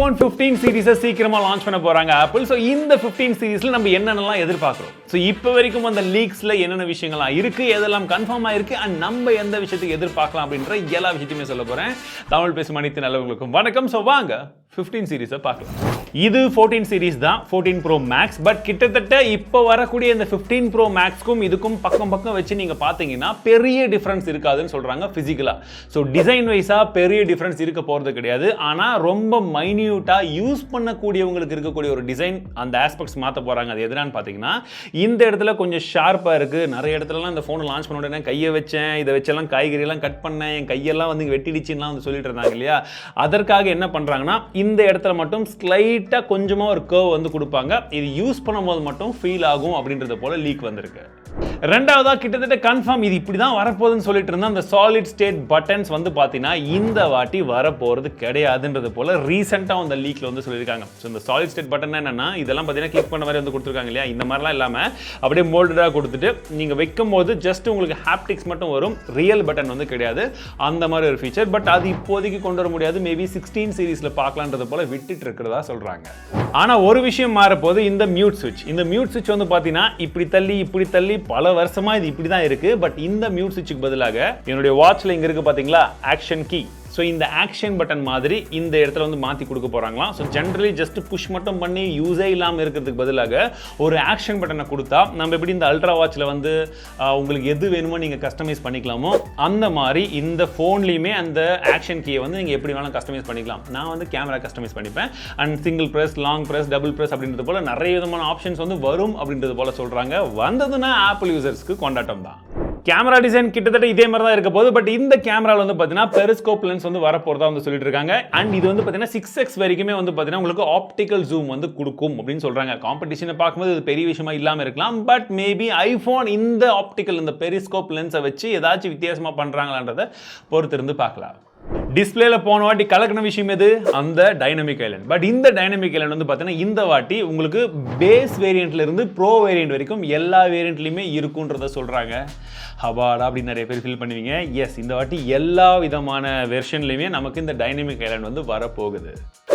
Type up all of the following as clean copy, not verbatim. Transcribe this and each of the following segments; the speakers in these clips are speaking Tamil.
iPhone 15 சீரிஸை சீக்கிரமா லான்ச் பண்ண போறாங்க ஆப்பிள். ஸோ இந்த 15 சீரிஸ்ல நம்ம என்னென்னலாம் எதிர்பார்க்கிறோம், ஸோ இப்போ வரைக்கும் அந்த லீக்ஸ்ல என்னென்ன விஷயங்கள்லாம் இருக்கு, எதெல்லாம் கன்ஃபார்ம் ஆயிருக்கு, அண்ட் நம்ம எந்த விஷயத்துக்கு எதிர்பார்க்கலாம் அப்படின்ற எல்லா விஷயத்தையுமே சொல்ல போறேன். தமிழ் பேசும் அனைத்து நல்லவங்களுக்கும் வணக்கம். ஸோ வாங்க 15 சீரிஸை பார்க்கலாம். இது 14 சீரிஸ் தான், 14 Pro Max. பட் கிட்டத்தட்ட இப்போ வரக்கூடிய இந்த 15 Pro Maxக்கும் இதுக்கும் பக்கம் வச்சு நீங்க பார்த்தீங்கன்னா பெரிய டிஃபரன்ஸ் இருக்காதுன்னு சொல்றாங்க பிசிக்கலா. ஸோ டிசைன் வைஸா பெரிய டிஃபரன்ஸ் இருக்க போறது கிடையாது. ஆனா ரொம்ப மைன்யூட்டா யூஸ் பண்ணக்கூடியவங்களுக்கு இருக்கக்கூடிய ஒரு டிசைன் அந்த ஆஸ்பெக்ட்ஸ் மாற்ற போறாங்க. அது எதுனான்னு பார்த்தீங்கன்னா, இந்த இடத்துல கொஞ்சம் ஷார்ப்பா இருக்கு. நிறைய இடத்துலலாம் இந்த ஃபோனை லான்ச் பண்ண உடனே கையை வச்சேன், இதை வச்செல்லாம் காய்கறி எல்லாம் கட் பண்ணேன், என் கையெல்லாம் வந்து வெட்டிடுச்சுன்னா வந்து சொல்லிட்டு இருந்தாங்க இல்லையா. அதற்காக என்ன பண்றாங்கன்னா, இந்த இடத்துல மட்டும் ஸ்லைட்டா கொஞ்சமா ஒரு கர்வ் வந்து கொடுப்பாங்க. இது யூஸ் பண்ணும்போது மட்டும் ஃபீல் ஆகும் அப்படின்றது போல லீக் வந்திருக்கு. ரெண்டாவதா கிட்டத்தட்ட கன்ஃபார்ம் இது இப்படி தான் வரப்போகுதுன்னு சொல்லிட்டு இருந்தா அந்த சாலிட் ஸ்டேட் பட்டன்ஸ் வந்து பார்த்தீங்கன்னா இந்த வாட்டி வரப்போகிறது கிடையாதுன்றது போல ரீசெண்டாக அந்த லீக்ல வந்து சொல்லியிருக்காங்க. ஸோ இந்த சாலிட் ஸ்டேட் பட்டன் என்னன்னா, இதெல்லாம் பார்த்தீங்கன்னா கிளிக் பண்ண மாதிரி வந்து கொடுத்துருக்காங்க இல்லையா, இந்த மாதிரிலாம் இல்லாமல் அப்படியே மோல்டடாக கொடுத்துட்டு நீங்கள் வைக்கும் போது ஜஸ்ட் உங்களுக்கு ஹாப்டிக்ஸ் மட்டும் வரும், ரியல் பட்டன் வந்து கிடையாது. அந்த மாதிரி ஒரு ஃபீச்சர். பட் அது இப்போதைக்கு கொண்டு வர முடியாது. மேபி 16 சீரிஸில் பார்க்கலான்றது போல விட்டுட்டு இருக்கிறதா சொல்கிறாங்க. ஆனால் ஒரு விஷயம் மாறப்போது, இந்த மியூட் சுவிட்ச். இந்த மியூட் சுவிட்ச் வந்து பார்த்தீங்கன்னா இப்படி தள்ளி பல வருஷமா இது இப்படி தான் இருக்கு. பட் இந்த மியூட் சுவிட்சுக்கு பதிலாக என்னுடைய வாட்ச்ல இங்க இருக்கு பாத்தீங்களா, ஆக்ஷன் கீ. ஸோ இந்த ஆக்ஷன் பட்டன் மாதிரி இந்த இடத்துல வந்து மாற்றி கொடுக்க போகிறாங்களாம். ஸோ ஜென்ரலி ஜஸ்ட் புஷ் மட்டும் பண்ணி யூஸே இல்லாமல் இருக்கிறதுக்கு பதிலாக ஒரு ஆக்ஷன் பட்டனை கொடுத்தா நம்ம எப்படி இந்த அல்ட்ரா வாட்சில் வந்து உங்களுக்கு எது வேணுமோ நீங்கள் கஸ்டமைஸ் பண்ணிக்கலாமோ அந்த மாதிரி இந்த ஃபோன்லேயுமே அந்த ஆக்ஷன் கீயை வந்து நீங்கள் எப்படி வேணாலும் கஸ்டமைஸ் பண்ணிக்கலாம். நான் வந்து கேமரா கஸ்டமைஸ் பண்ணிப்பேன். And single press, long press, double press அப்படின்றது போல் நிறைய விதமான ஆப்ஷன்ஸ் வந்து வரும் அப்படின்றது போல் சொல்கிறாங்க. வந்ததுன்னா ஆப்பிள் யூசர்ஸ்க்கு கொண்டாட்டம் தான். கேமரா டிசைன் கிட்டத்தட்ட இதே மாதிரி தான் இருக்க போகுது. பட் இந்த கேமராவில் வந்து பார்த்தீங்கன்னா பெரிஸ்கோப் லென்ஸ் வந்து வரப்போறதா வந்து சொல்லிட்டு இருக்காங்க. அண்ட் இது வந்து பார்த்தீங்கன்னா 6x வரைக்குமே வந்து பார்த்தீங்கன்னா உங்களுக்கு ஆப்டிக்கல் ஜூம் வந்து கொடுக்கும் அப்படின்னு சொல்றாங்க. காம்படிஷனை பார்க்கும்போது இது பெரிய விஷயமா இல்லாமல் இருக்கலாம். பட் மேபி ஐஃபோன் இந்த ஆப்டிக்கல் இந்த பெரிஸ்கோப் லென்ஸை வச்சு ஏதாச்சும் வித்தியாசமா பண்றாங்களான்றதை பொறுத்து இருந்து பார்க்கலாம். டிஸ்பிளேல போன வாட்டி கலக்கின விஷயம் எது, அந்த டைனமிக் ஐலண்ட். பட் இந்த டைனமிக் ஐலண்ட் வந்து பார்த்தீங்கன்னா இந்த வாட்டி உங்களுக்கு பேஸ் வேரியண்ட்ல இருந்து ப்ரோ வேரியண்ட் வரைக்கும் எல்லா வேரியண்ட்லையுமே இருக்குன்றத சொல்றாங்க. ஹபாடா அப்படின்னு நிறைய பேர் ஃபீல் பண்ணுவீங்க. எஸ், இந்த வாட்டி எல்லா விதமான வெர்ஷன்லையுமே நமக்கு இந்த டைனமிக் ஐலண்ட் வந்து வரப்போகுது.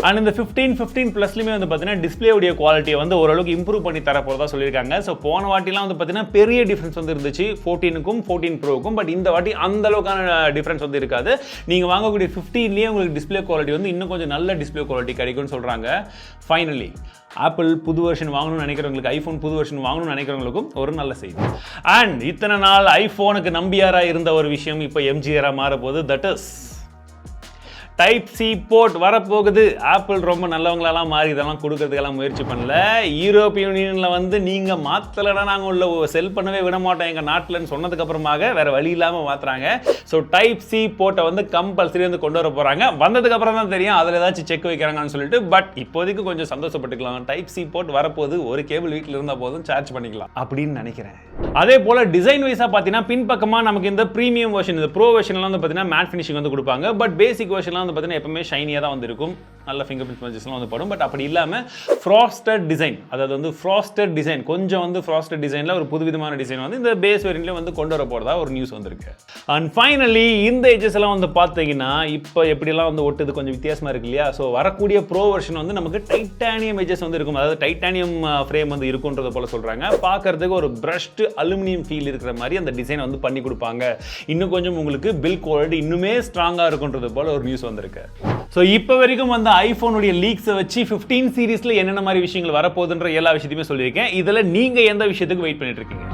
அண்ட் இந்த 15 ப்ளஸ்லையுமே வந்து பார்த்தீங்கன்னா டிஸ்பிளேவுடைய குவாலிட்டியை வந்து ஓரளவுக்கு இம்ப்ரூவ் பண்ணி தரப்போறதா சொல்லியிருக்காங்க. ஸோ போன வாட்டிலாம் வந்து பார்த்தீங்கன்னா பெரிய டிஃபரன்ஸ் வந்து இருந்துச்சு 14க்கும் 14 ப்ரோவுக்கும். பட் இந்த வாட்டி அந்த அளவுக்கான டிஃபரன்ஸ் வந்து இருக்காது. நீங்கள் வாங்கக்கூடிய 15லேயே உங்களுக்கு டிஸ்பிளே குவாலிட்டி வந்து இன்னும் கொஞ்சம் நல்ல டிஸ்பிளே குவாலிட்டி கிடைக்கும்னு சொல்கிறாங்க. ஃபைனலி ஆப்பிள் புது வெர்ஷன் வாங்கணும்னு நினைக்கிறவங்களுக்கு, ஐஃபோன் புது வெர்ஷன் வாங்கணும்னு நினைக்கிறவங்களுக்கும் ஒரு நல்ல செய்தி. அண்ட் இத்தனை நாள் ஐஃபோனுக்கு நம்பியாராக இருந்த ஒரு விஷயம் இப்போ எம்ஜிஆராக மாறப்போகுது. That is type C port வரப்போகுது. ஆப்பிள் ரொம்ப நல்லவங்களெல்லாம் மாறி இதெல்லாம் கொடுக்கறதுக்கெல்லாம் முயற்சி பண்ணல. யூரோப்பியன் யூனியனில் வந்து நீங்கள் மாற்றலைன்னா நாங்கள் உள்ள செல் பண்ணவே விட மாட்டோம் எங்கள் நாட்டில்னு சொன்னதுக்கு அப்புறமாக வேறு வழி இல்லாமல் மாற்றுறாங்க. ஸோ டைப் சி போர்ட்டை வந்து கம்பல்சரி வந்து கொண்டு வர போகிறாங்க. வந்ததுக்கு அப்புறம் தான் தெரியும் அதில் ஏதாச்சும் செக் வைக்கிறாங்கன்னு சொல்லிட்டு. பட் இப்போதைக்கு கொஞ்சம் சந்தோஷப்பட்டுக்கலாம். டைப் சி போர்ட் வரப்போகுது. ஒரு கேபிள் வீட்டில் இருந்தால் போதும், சார்ஜ் பண்ணிக்கலாம் அப்படின்னு நினைக்கிறேன். அதே போல் டிசைன் வைஸாக பார்த்தீங்கன்னா பின்பக்கமாக நமக்கு இந்த ப்ரீமியம் வெர்ஷன், இந்த ப்ரோ வெர்ஷன்லாம் வந்து பார்த்தீங்கன்னா மேட் ஃபினிஷிங் வந்து கொடுப்பாங்க. பட் பேசிக் வெர்ஷன்லாம் வந்து பார்த்தீங்கன்னா எப்பவுமே ஷைனியாக தான் வந்து இருக்கும். நல்ல ஃபிங்கர் பிரிண்ட் ஸ்மெச்சஸ்லாம் வந்து படும். பட் அப்படி இல்லாமல் ஃப்ராஸ்டட் டிசைன், அதாவது வந்து ஃப்ராஸ்டட் டிசைன், கொஞ்சம் வந்து ஃப்ராஸ்டட் டிசைனில் ஒரு புதுவிதமான டிசைன் வந்து இந்த பேஸ் வேரியண்ட்லேயே வந்து கொண்டு வர போகிறதா ஒரு நியூஸ் வந்திருக்கு. அண்ட் ஃபைனலி இந்த எட்ஜஸ் எல்லாம் வந்து பார்த்தீங்கன்னா இப்போ எப்படிலாம் வந்து ஒட்டுது கொஞ்சம் வித்தியாசமாக இருக்கு இல்லையா. ஸோ வரக்கூடிய ப்ரோ வெர்ஷன் வந்து நமக்கு டைட்டானியம் எட்ஜஸ் வந்து இருக்கும். அதாவது டைட்டானியம் ஃப்ரேம் வந்து இருக்குன்றத போல சொல்கிறாங்க. பார்க்கறதுக்கு ஒரு பிரஷ்டு அலுமினியம் ஃபீல் இருக்கிற மாதிரி அந்த டிசைன் வந்து பண்ணி கொடுப்பாங்க. இன்னும் கொஞ்சம் உங்களுக்கு பில் குவாலிட்டி இன்னுமே ஸ்ட்ராங்காக இருக்குன்றது போல ஒரு நியூஸ் வந்திருக்கு. ஸோ இப்போ வரைக்கும் வந்து ஐஃபோனுடைய லீக்ஸை வச்சு 15 சீரிஸில் என்னென்ன மாதிரி விஷயங்கள் வரப்போகுதுன்ற எல்லா விஷயத்தையுமே சொல்லியிருக்கேன். இதில் நீங்கள் எந்த விஷயத்துக்கு வெயிட் பண்ணிட்டு இருக்கீங்க?